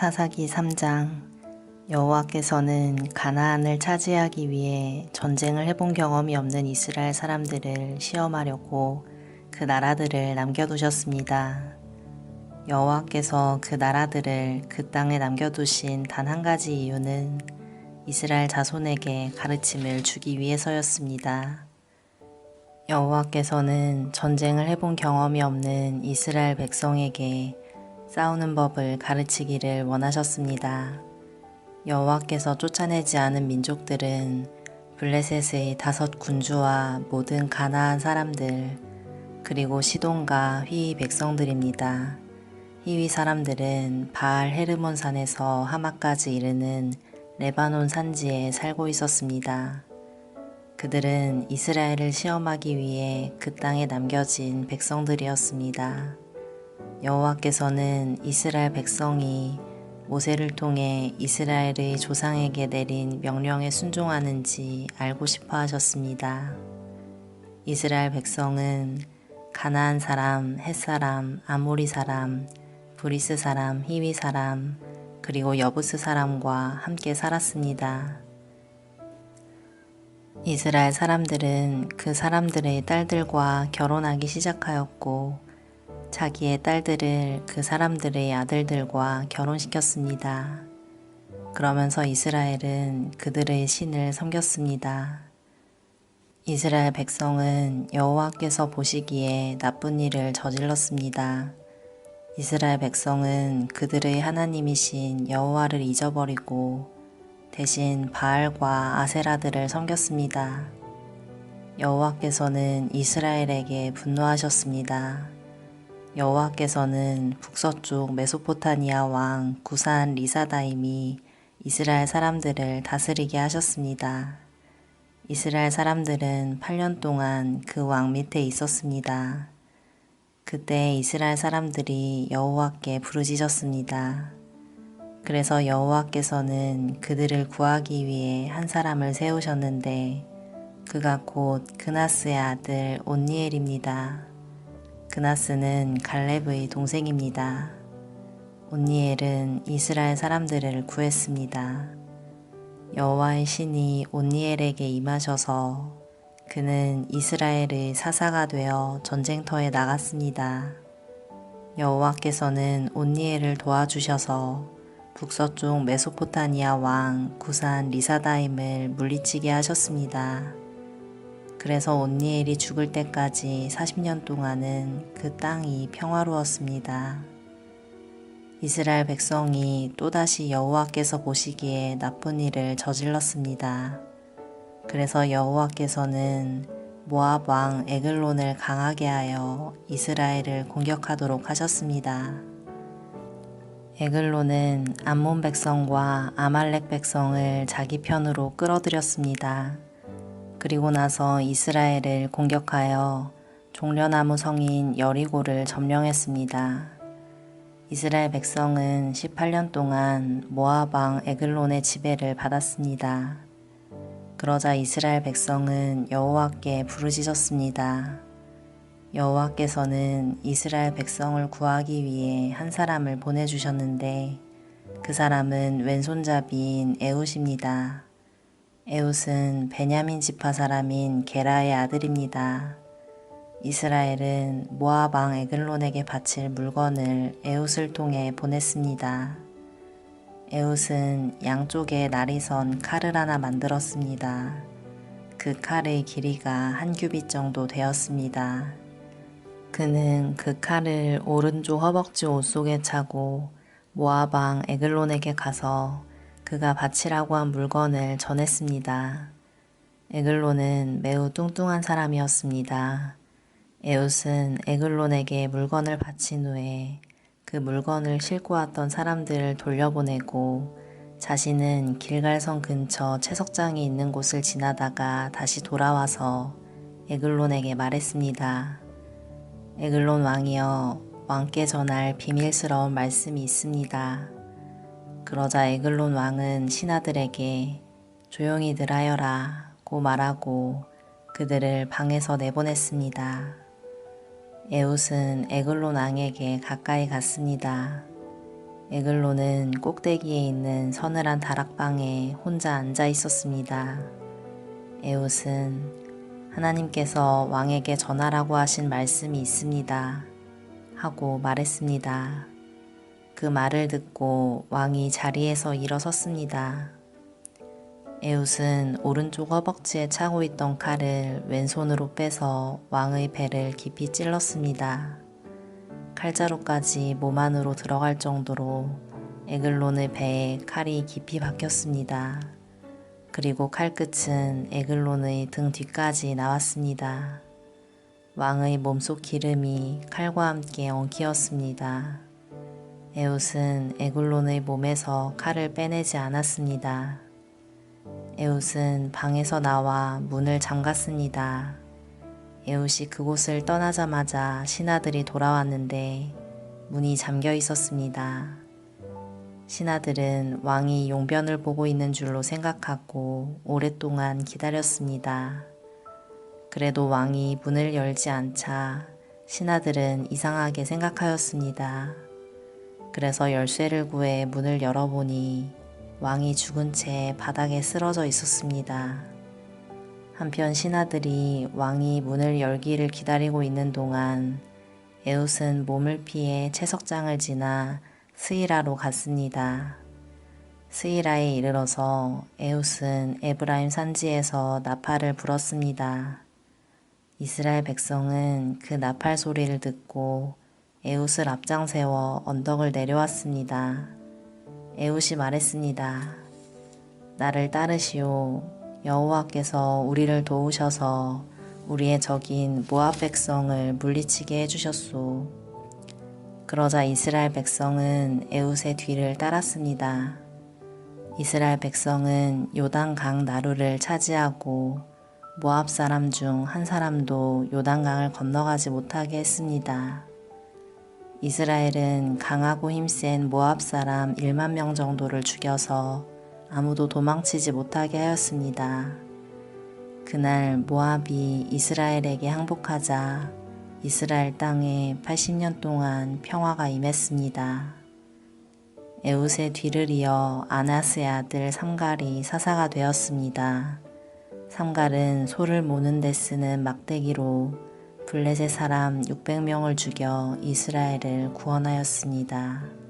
사사기 3장. 여호와께서는 가나안을 차지하기 위해 전쟁을 해본 경험이 없는 이스라엘 사람들을 시험하려고 그 나라들을 남겨두셨습니다. 여호와께서 그 나라들을 그 땅에 남겨두신 단 한 가지 이유는 이스라엘 자손에게 가르침을 주기 위해서였습니다. 여호와께서는 전쟁을 해본 경험이 없는 이스라엘 백성에게 싸우는 법을 가르치기를 원하셨습니다. 여호와께서 쫓아내지 않은 민족들은 블레셋의 5 군주와 모든 가나안 사람들, 그리고 시돈과 휘위 백성들입니다. 휘위 사람들은 바알 헤르몬 산에서 하마까지 이르는 레바논 산지에 살고 있었습니다. 그들은 이스라엘을 시험하기 위해 그 땅에 남겨진 백성들이었습니다. 여호와께서는 이스라엘 백성이 모세를 통해 이스라엘의 조상에게 내린 명령에 순종하는지 알고 싶어 하셨습니다. 이스라엘 백성은 가나안 사람, 헷 사람, 아모리 사람, 브리스 사람, 히위 사람, 그리고 여부스 사람과 함께 살았습니다. 이스라엘 사람들은 그 사람들의 딸들과 결혼하기 시작하였고 자기의 딸들을 그 사람들의 아들들과 결혼시켰습니다. 그러면서 이스라엘은 그들의 신을 섬겼습니다. 이스라엘 백성은 여호와께서 보시기에 나쁜 일을 저질렀습니다. 이스라엘 백성은 그들의 하나님이신 여호와를 잊어버리고 대신 바알과 아세라들을 섬겼습니다. 여호와께서는 이스라엘에게 분노하셨습니다. 여호와께서는 북서쪽 메소포타미아 왕 구산 리사다임이 이스라엘 사람들을 다스리게 하셨습니다. 이스라엘 사람들은 8년 동안 그 왕 밑에 있었습니다. 그때 이스라엘 사람들이 여호와께 부르짖었습니다. 그래서 여호와께서는 그들을 구하기 위해 한 사람을 세우셨는데 그가 곧 그나스의 아들 온니엘입니다. 그나스는 갈렙의 동생입니다. 온니엘은 이스라엘 사람들을 구했습니다. 여호와의 신이 온니엘에게 임하셔서 그는 이스라엘의 사사가 되어 전쟁터에 나갔습니다. 여호와께서는 온니엘을 도와주셔서 북서쪽 메소포타미아 왕 구산 리사다임을 물리치게 하셨습니다. 그래서 온니엘이 죽을 때까지 40년 동안은 그 땅이 평화로웠습니다. 이스라엘 백성이 또다시 여호와께서 보시기에 나쁜 일을 저질렀습니다. 그래서 여호와께서는 모압 왕 에글론을 강하게 하여 이스라엘을 공격하도록 하셨습니다. 에글론은 암몬 백성과 아말렉 백성을 자기 편으로 끌어들였습니다. 그리고 나서 이스라엘을 공격하여 종려나무 성인 여리고를 점령했습니다. 이스라엘 백성은 18년 동안 모압 왕 에글론의 지배를 받았습니다. 그러자 이스라엘 백성은 여호와께 부르짖었습니다. 여호와께서는 이스라엘 백성을 구하기 위해 한 사람을 보내주셨는데 그 사람은 왼손잡이인 에훗입니다. 에훗은 베냐민 지파 사람인 게라의 아들입니다. 이스라엘은 모압 왕 에글론에게 바칠 물건을 에훗을 통해 보냈습니다. 에훗은 양쪽에 날이 선 칼을 하나 만들었습니다. 그 칼의 길이가 1규빗 정도 되었습니다. 그는 그 칼을 오른쪽 허벅지 옷 속에 차고 모압 왕 에글론에게 가서 그가 바치라고 한 물건을 전했습니다. 에글론은 매우 뚱뚱한 사람이었습니다. 에훗은 에글론에게 물건을 바친 후에 그 물건을 싣고 왔던 사람들을 돌려보내고 자신은 길갈성 근처 채석장이 있는 곳을 지나다가 다시 돌아와서 에글론에게 말했습니다. 에글론 왕이여, 왕께 전할 비밀스러운 말씀이 있습니다. 그러자 에글론 왕은 신하들에게 조용히들 하여라 고 말하고 그들을 방에서 내보냈습니다. 에훗은 에글론 왕에게 가까이 갔습니다. 에글론은 꼭대기에 있는 서늘한 다락방에 혼자 앉아 있었습니다. 에웃은 하나님께서 왕에게 전하라고 하신 말씀이 있습니다. 하고 말했습니다. 그 말을 듣고 왕이 자리에서 일어섰습니다. 에웃은 오른쪽 허벅지에 차고 있던 칼을 왼손으로 빼서 왕의 배를 깊이 찔렀습니다. 칼자루까지 몸 안으로 들어갈 정도로 에글론의 배에 칼이 깊이 박혔습니다. 그리고 칼끝은 에글론의 등 뒤까지 나왔습니다. 왕의 몸속 기름이 칼과 함께 엉키었습니다. 에웃은 에글론의 몸에서 칼을 빼내지 않았습니다. 에웃은 방에서 나와 문을 잠갔습니다. 에웃이 그곳을 떠나자마자 신하들이 돌아왔는데 문이 잠겨 있었습니다. 신하들은 왕이 용변을 보고 있는 줄로 생각하고 오랫동안 기다렸습니다. 그래도 왕이 문을 열지 않자 신하들은 이상하게 생각하였습니다. 그래서 열쇠를 구해 문을 열어보니 왕이 죽은 채 바닥에 쓰러져 있었습니다. 한편 신하들이 왕이 문을 열기를 기다리고 있는 동안 에웃은 몸을 피해 채석장을 지나 스이라로 갔습니다. 스이라에 이르러서 에웃은 에브라임 산지에서 나팔을 불었습니다. 이스라엘 백성은 그 나팔 소리를 듣고 에웃을 앞장 세워 언덕을 내려왔습니다. 에웃이 말했습니다. 나를 따르시오. 여호와께서 우리를 도우셔서 우리의 적인 모압 백성을 물리치게 해주셨소. 그러자 이스라엘 백성은 에웃의 뒤를 따랐습니다. 이스라엘 백성은 요단강 나루를 차지하고 모압 사람 중 한 사람도 요단강을 건너가지 못하게 했습니다. 이스라엘은 강하고 힘센 모압 사람 1만 명 정도를 죽여서 아무도 도망치지 못하게 하였습니다. 그날 모압이 이스라엘에게 항복하자 이스라엘 땅에 80년 동안 평화가 임했습니다. 에웃의 뒤를 이어 아나스의 아들 삼갈이 사사가 되었습니다. 삼갈은 소를 모는 데 쓰는 막대기로 블레셋 사람 600명을 죽여 이스라엘을 구원하였습니다.